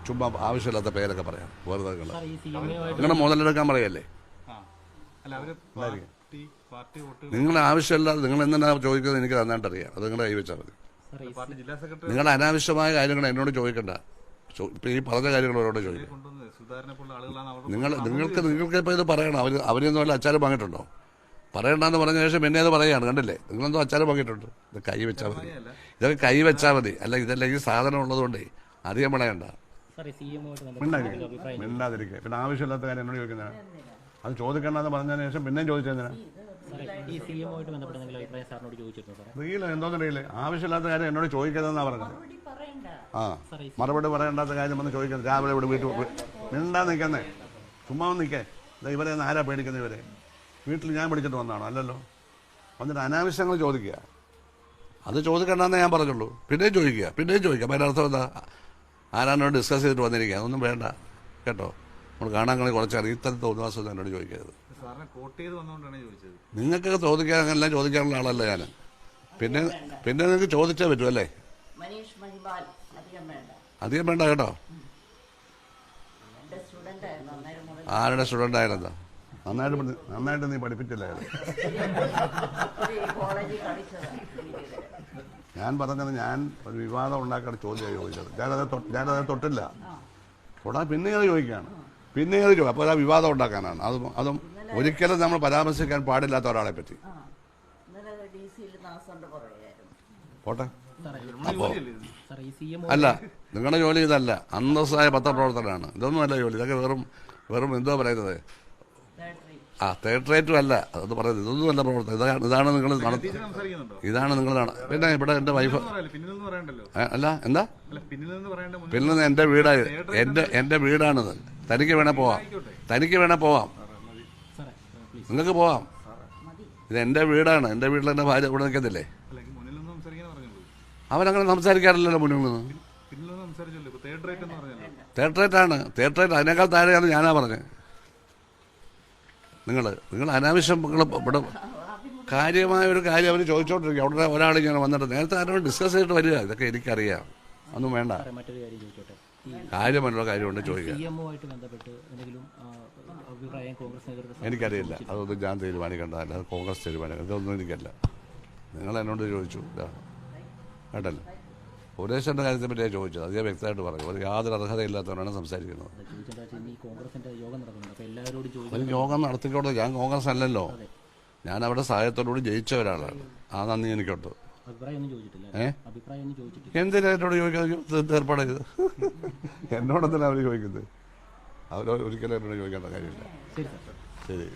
ചുമ്മാ ആവശ്യമില്ലാത്ത പേരൊക്കെ പറയാം വെറുതെ നിങ്ങളുടെ മുതലെടുക്കാൻ പറയല്ലേ. നിങ്ങളുടെ ആവശ്യമില്ലാതെ നിങ്ങൾ എന്തിനാ ചോദിക്കുന്നത് എനിക്ക് നന്നായിട്ട് അറിയാം. അത് നിങ്ങളുടെ കൈവച്ചാൽ മതി. നിങ്ങളുടെ അനാവശ്യമായ കാര്യങ്ങൾ എന്നോട് ചോദിക്കണ്ട. ഇപ്പൊ ഈ പറഞ്ഞ കാര്യങ്ങൾ അവരോട് ചോദിക്കും. നിങ്ങൾക്ക് ഇപ്പൊ ഇത് പറയണം. അവരൊന്നും വല്ല അച്ചാരം വാങ്ങിയിട്ടുണ്ടോ? പറയണ്ടെന്ന് പറഞ്ഞ ശേഷം പിന്നെ അത് പറയുകയാണ്. കണ്ടില്ലേ, നിങ്ങളെന്തോ അച്ചാരം വാങ്ങിയിട്ടുണ്ട്. ഇത് കൈ വെച്ചാൽ മതി. ഇതൊക്കെ കൈ വെച്ചാൽ മതി. അല്ല ഇതല്ല ഈ സാധനം ഉള്ളതുകൊണ്ടേ അധികം പണയണ്ട. മിണ്ടാതിരിക്കുക. പിന്നെ ആവശ്യമില്ലാത്ത കാര്യം എന്നോട് ചോദിക്കുന്ന അത് ചോദിക്കണ്ടെന്ന് പറഞ്ഞതിന് ശേഷം പിന്നെയും ചോദിച്ചതിനാ റീല എന്തോന്ന് റീല് ആവശ്യമില്ലാത്ത കാര്യം എന്നോട് ചോദിക്കരുതെന്നാ പറഞ്ഞത്. ആ മറുപടി പറയേണ്ടാത്ത കാര്യം വന്ന് ചോദിക്കുന്നത്. രാവിലെ ഇവിടെ വീട്ടിൽ മിണ്ടാ നിൽക്കുന്നേ. ചുമ്മാ നിൽക്കേ. ഇവരെ ആരാ പേടിക്കുന്നത്? ഇവരെ വീട്ടിൽ ഞാൻ പിടിച്ചിട്ട് വന്നാണോ? അല്ലല്ലോ. വന്നിട്ട് അനാവശ്യങ്ങൾ ചോദിക്കുക. അത് ചോദിക്കണ്ടെന്നേ ഞാൻ പറഞ്ഞുള്ളൂ. പിന്നെയും ചോദിക്കുക. അപ്പം അതിൻ്റെ അർത്ഥം എന്താ? ആരാന്നോട് ഡിസ്കസ് ചെയ്തിട്ട് വന്നിരിക്കുക. അതൊന്നും വേണ്ട കേട്ടോ. നമ്മൾ കാണാൻ കളി കുറച്ചറിയാം. ഇത്തരത്തിൽ തോന്നുവാസം എന്നോട് ചോദിക്കരുത്. നിങ്ങൾക്കൊക്കെ ചോദിക്കാനെല്ലാം ചോദിക്കാനുള്ള ആളല്ല ഞാൻ. പിന്നെ നിങ്ങൾക്ക് ചോദിച്ചേ പറ്റൂ അല്ലേ? അധികം വേണ്ട കേട്ടോ. ആരുടെ സ്റ്റുഡൻ്റ് ആയിരുന്നെന്താ? നന്നായിട്ട് നീ പഠിപ്പിച്ചില്ലായിരുന്നു. ഞാൻ പറഞ്ഞത് ഞാൻ ഒരു വിവാദം ഉണ്ടാക്കാനുള്ള ചോദ്യമായി ചോദിച്ചത്. ഞാനത് തൊട്ടില്ല. പിന്നെ അത് ചോദിക്കുകയാണ്. അപ്പോൾ ആ വിവാദം ഉണ്ടാക്കാനാണ്. അതും ഒരിക്കലും നമ്മൾ പരാമർശിക്കാൻ പാടില്ലാത്ത ഒരാളെ പറ്റി. പോട്ടെ. അപ്പോൾ അല്ല, നിങ്ങളുടെ ജോലി ഇതല്ല. അന്തസ്സായ പത്രപ്രവർത്തനമാണ്. ഇതൊന്നും അല്ല ജോലി. ഇതൊക്കെ വെറും എന്തോ പറയുന്നത്. തേർഡ് റേറ്റും അല്ല. അത് പറയുന്നത് ഇതൊന്നും അല്ല പ്രവർത്തനം. ഇതാണ് നിങ്ങൾ ഇതാണ് നിങ്ങൾ. പിന്നെ ഇവിടെ എൻ്റെ വൈഫ് അല്ല എന്താ പിന്നെ എൻ്റെ വീടാണിത്. തനിക്ക് വേണേ പോവാം. നിങ്ങൾക്ക് പോവാം. ഇത് എൻ്റെ വീടാണ്. എൻ്റെ വീട്ടിൽ എൻ്റെ ഭാര്യ ഇവിടെ നിൽക്കത്തില്ലേ? അവനങ്ങനെ സംസാരിക്കാറില്ലല്ലോ മുന്നിൽ നിന്ന്. തേർഡ് റേറ്റാണ്. അതിനേക്കാൾ താഴെയാണ് ഞാനാ പറഞ്ഞത്. നിങ്ങൾ അനാവശ്യം ഇവിടെ കാര്യമായ ഒരു കാര്യം അവർ ചോദിച്ചോണ്ടിരിക്കുക. അവിടെ ഒരാളിങ്ങനെ വന്നിട്ട് നേരത്തെ ആരോട് ഡിസ്കസ് ചെയ്തിട്ട് വരിക. ഇതൊക്കെ എനിക്കറിയാം. ഒന്നും വേണ്ട. കാര്യമല്ലോ കാര്യമുണ്ട് ചോദിക്കുക. എനിക്കറിയില്ല. അതൊന്നും ഞാൻ തീരുമാനിക്കേണ്ടതല്ല. അത് കോൺഗ്രസ് തീരുമാനിക്കണം. ഇതൊന്നും എനിക്കല്ല. നിങ്ങൾ എന്നോട് ചോദിച്ചു കേട്ടല്ലോ. ഉപദേശന്റെ കാര്യത്തെ പറ്റിയാണ് ചോദിച്ചത്. അത് ഞാൻ വ്യക്തമായിട്ട് പറയും. ഒരു യാതൊരു അർഹതയില്ലാത്തവരാണ് സംസാരിക്കുന്നത്. യോഗം നടത്തിക്കോട്ടെ. ഞാൻ കോൺഗ്രസ് അല്ലല്ലോ. ഞാൻ അവിടെ സഹായത്തോടുകൂടി ജയിച്ച ഒരാളാണ്. ആ നന്ദി എനിക്കുണ്ട്. എന്തിനാ എന്നോട് ചോദിക്കാതെ ഏർപ്പാട് ചെയ്ത്? എന്നോടെന്തിനാണ് അവർ ചോദിക്കുന്നത്? ഒരിക്കലും എന്നോട് ചോദിക്കേണ്ട കാര്യമില്ല. ശരി.